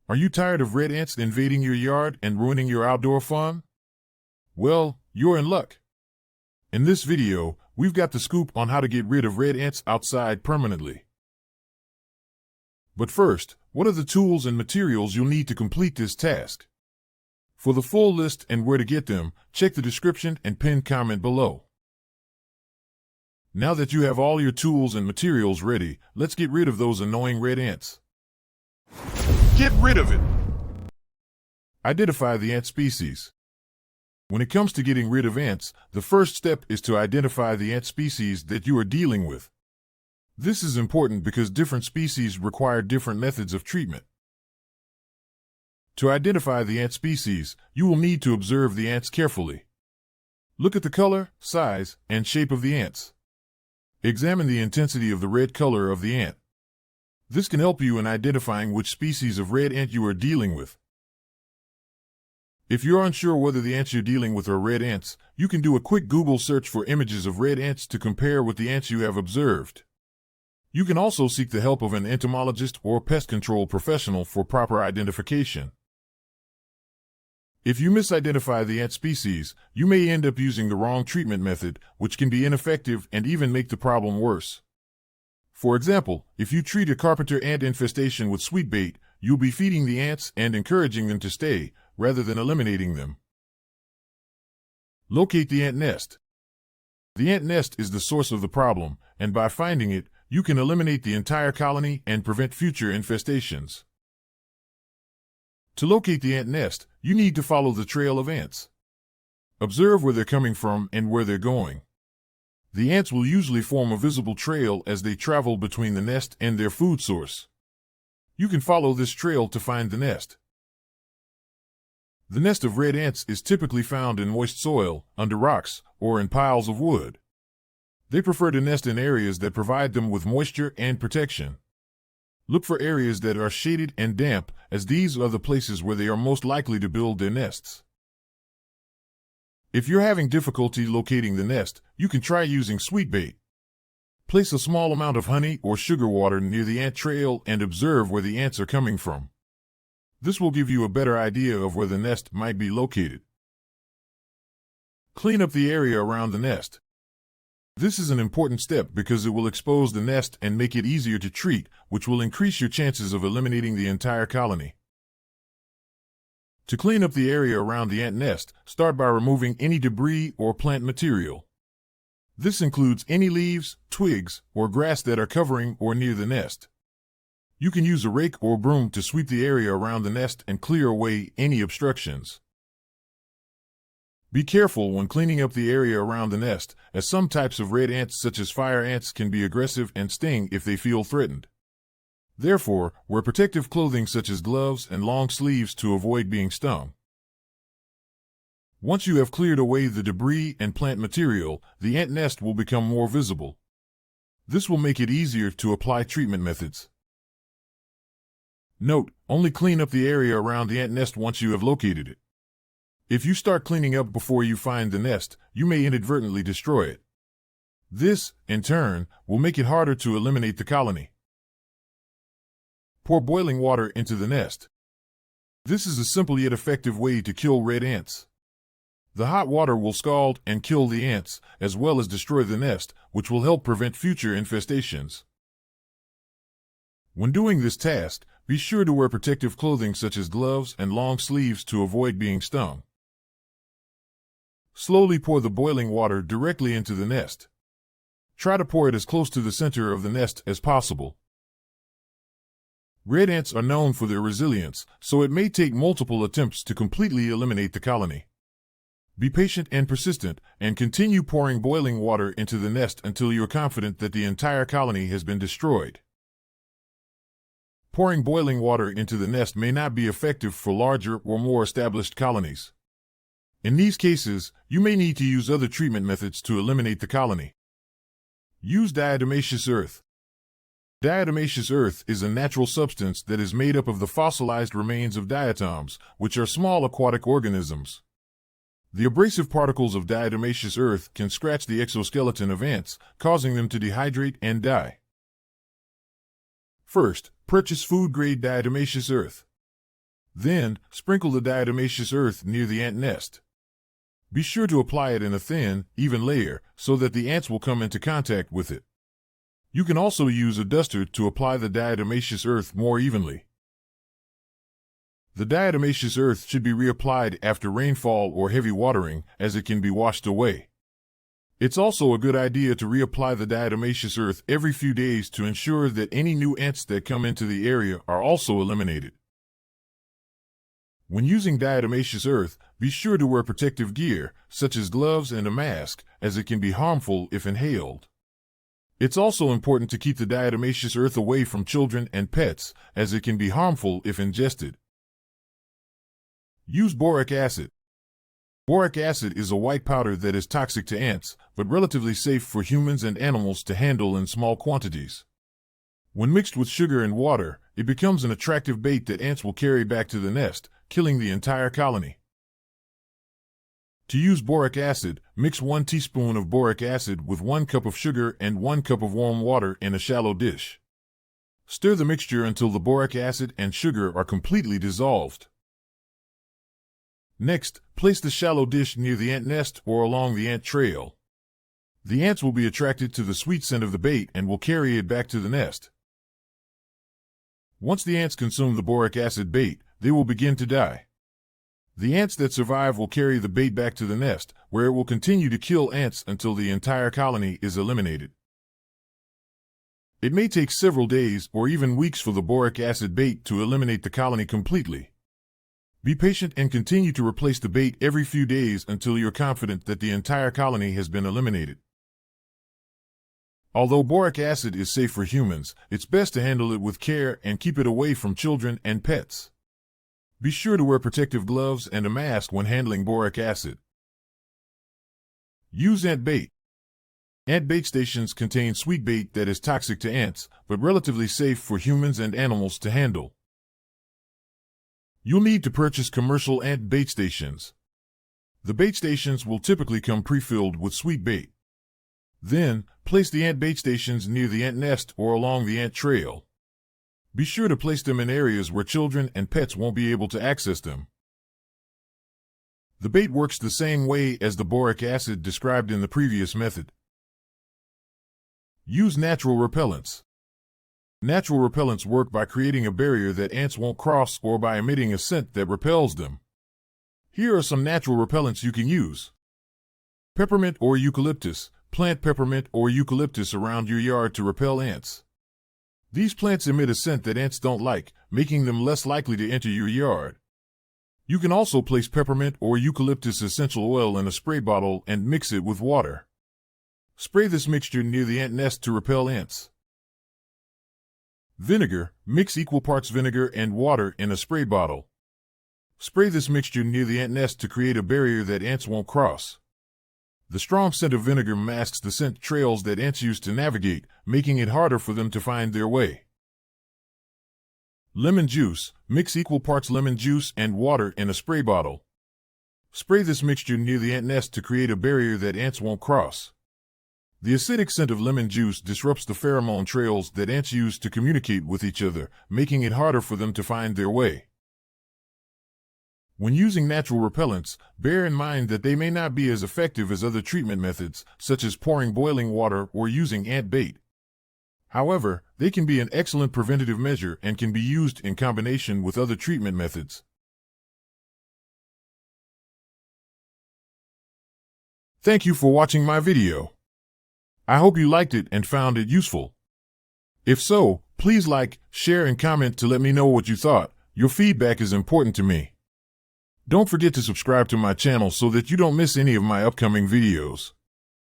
Are you tired of red ants invading your yard and ruining your outdoor fun? Well, you're in luck. In this video, we've got the scoop on how to get rid of red ants outside permanently. But first, what are the tools and materials you'll need to complete this task? For the full list and where to get them, check the description and pinned comment below. Now that you have all your tools and materials ready, let's get rid of those annoying red ants. Get rid of it! Identify the ant species. When it comes to getting rid of ants, the first step is to identify the ant species that you are dealing with. This is important because different species require different methods of treatment. To identify the ant species, you will need to observe the ants carefully. Look at the color, size, and shape of the ants. Examine the intensity of the red color of the ant. This can help you in identifying which species of red ant you are dealing with. If you're unsure whether the ants you're dealing with are red ants, you can do a quick Google search for images of red ants to compare with the ants you have observed. You can also seek the help of an entomologist or pest control professional for proper identification. If you misidentify the ant species, you may end up using the wrong treatment method, which can be ineffective and even make the problem worse. For example, if you treat a carpenter ant infestation with sweet bait, you'll be feeding the ants and encouraging them to stay, rather than eliminating them. Locate the ant nest. The ant nest is the source of the problem, and by finding it, you can eliminate the entire colony and prevent future infestations. To locate the ant nest, you need to follow the trail of ants. Observe where they're coming from and where they're going. The ants will usually form a visible trail as they travel between the nest and their food source. You can follow this trail to find the nest. The nest of red ants is typically found in moist soil, under rocks, or in piles of wood. They prefer to nest in areas that provide them with moisture and protection. Look for areas that are shaded and damp, as these are the places where they are most likely to build their nests. If you're having difficulty locating the nest, you can try using sweet bait. Place a small amount of honey or sugar water near the ant trail and observe where the ants are coming from. This will give you a better idea of where the nest might be located. Clean up the area around the nest. This is an important step because it will expose the nest and make it easier to treat, which will increase your chances of eliminating the entire colony. To clean up the area around the ant nest, start by removing any debris or plant material. This includes any leaves, twigs, or grass that are covering or near the nest. You can use a rake or broom to sweep the area around the nest and clear away any obstructions. Be careful when cleaning up the area around the nest, as some types of red ants such as fire ants can be aggressive and sting if they feel threatened. Therefore, wear protective clothing such as gloves and long sleeves to avoid being stung. Once you have cleared away the debris and plant material, the ant nest will become more visible. This will make it easier to apply treatment methods. Note, only clean up the area around the ant nest once you have located it. If you start cleaning up before you find the nest, you may inadvertently destroy it. This, in turn, will make it harder to eliminate the colony. Pour boiling water into the nest. This is a simple yet effective way to kill red ants. The hot water will scald and kill the ants, as well as destroy the nest, which will help prevent future infestations. When doing this task, be sure to wear protective clothing such as gloves and long sleeves to avoid being stung. Slowly pour the boiling water directly into the nest. Try to pour it as close to the center of the nest as possible. Red ants are known for their resilience, so it may take multiple attempts to completely eliminate the colony. Be patient and persistent, and continue pouring boiling water into the nest until you are confident that the entire colony has been destroyed. Pouring boiling water into the nest may not be effective for larger or more established colonies. In these cases, you may need to use other treatment methods to eliminate the colony. Use diatomaceous earth. Diatomaceous earth is a natural substance that is made up of the fossilized remains of diatoms, which are small aquatic organisms. The abrasive particles of diatomaceous earth can scratch the exoskeleton of ants, causing them to dehydrate and die. First, purchase food-grade diatomaceous earth. Then, sprinkle the diatomaceous earth near the ant nest. Be sure to apply it in a thin, even layer so that the ants will come into contact with it. You can also use a duster to apply the diatomaceous earth more evenly. The diatomaceous earth should be reapplied after rainfall or heavy watering, as it can be washed away. It's also a good idea to reapply the diatomaceous earth every few days to ensure that any new ants that come into the area are also eliminated. When using diatomaceous earth, be sure to wear protective gear, such as gloves and a mask, as it can be harmful if inhaled. It's also important to keep the diatomaceous earth away from children and pets, as it can be harmful if ingested. Use boric acid. Boric acid is a white powder that is toxic to ants, but relatively safe for humans and animals to handle in small quantities. When mixed with sugar and water, it becomes an attractive bait that ants will carry back to the nest, killing the entire colony. To use boric acid, mix 1 teaspoon of boric acid with 1 cup of sugar and 1 cup of warm water in a shallow dish. Stir the mixture until the boric acid and sugar are completely dissolved. Next, place the shallow dish near the ant nest or along the ant trail. The ants will be attracted to the sweet scent of the bait and will carry it back to the nest. Once the ants consume the boric acid bait, they will begin to die. The ants that survive will carry the bait back to the nest, where it will continue to kill ants until the entire colony is eliminated. It may take several days or even weeks for the boric acid bait to eliminate the colony completely. Be patient and continue to replace the bait every few days until you're confident that the entire colony has been eliminated. Although boric acid is safe for humans, it's best to handle it with care and keep it away from children and pets. Be sure to wear protective gloves and a mask when handling boric acid. Use ant bait. Ant bait stations contain sweet bait that is toxic to ants, but relatively safe for humans and animals to handle. You'll need to purchase commercial ant bait stations. The bait stations will typically come pre-filled with sweet bait. Then, place the ant bait stations near the ant nest or along the ant trail. Be sure to place them in areas where children and pets won't be able to access them. The bait works the same way as the boric acid described in the previous method. Use natural repellents. Natural repellents work by creating a barrier that ants won't cross or by emitting a scent that repels them. Here are some natural repellents you can use. Peppermint or eucalyptus. Plant peppermint or eucalyptus around your yard to repel ants. These plants emit a scent that ants don't like, making them less likely to enter your yard. You can also place peppermint or eucalyptus essential oil in a spray bottle and mix it with water. Spray this mixture near the ant nest to repel ants. Vinegar. Mix equal parts vinegar and water in a spray bottle. Spray this mixture near the ant nest to create a barrier that ants won't cross. The strong scent of vinegar masks the scent trails that ants use to navigate, making it harder for them to find their way. Lemon juice. Mix equal parts lemon juice and water in a spray bottle. Spray this mixture near the ant nest to create a barrier that ants won't cross. The acidic scent of lemon juice disrupts the pheromone trails that ants use to communicate with each other, making it harder for them to find their way. When using natural repellents, bear in mind that they may not be as effective as other treatment methods, such as pouring boiling water or using ant bait. However, they can be an excellent preventative measure and can be used in combination with other treatment methods. Thank you for watching my video. I hope you liked it and found it useful. If so, please like, share, and comment to let me know what you thought. Your feedback is important to me. Don't forget to subscribe to my channel so that you don't miss any of my upcoming videos.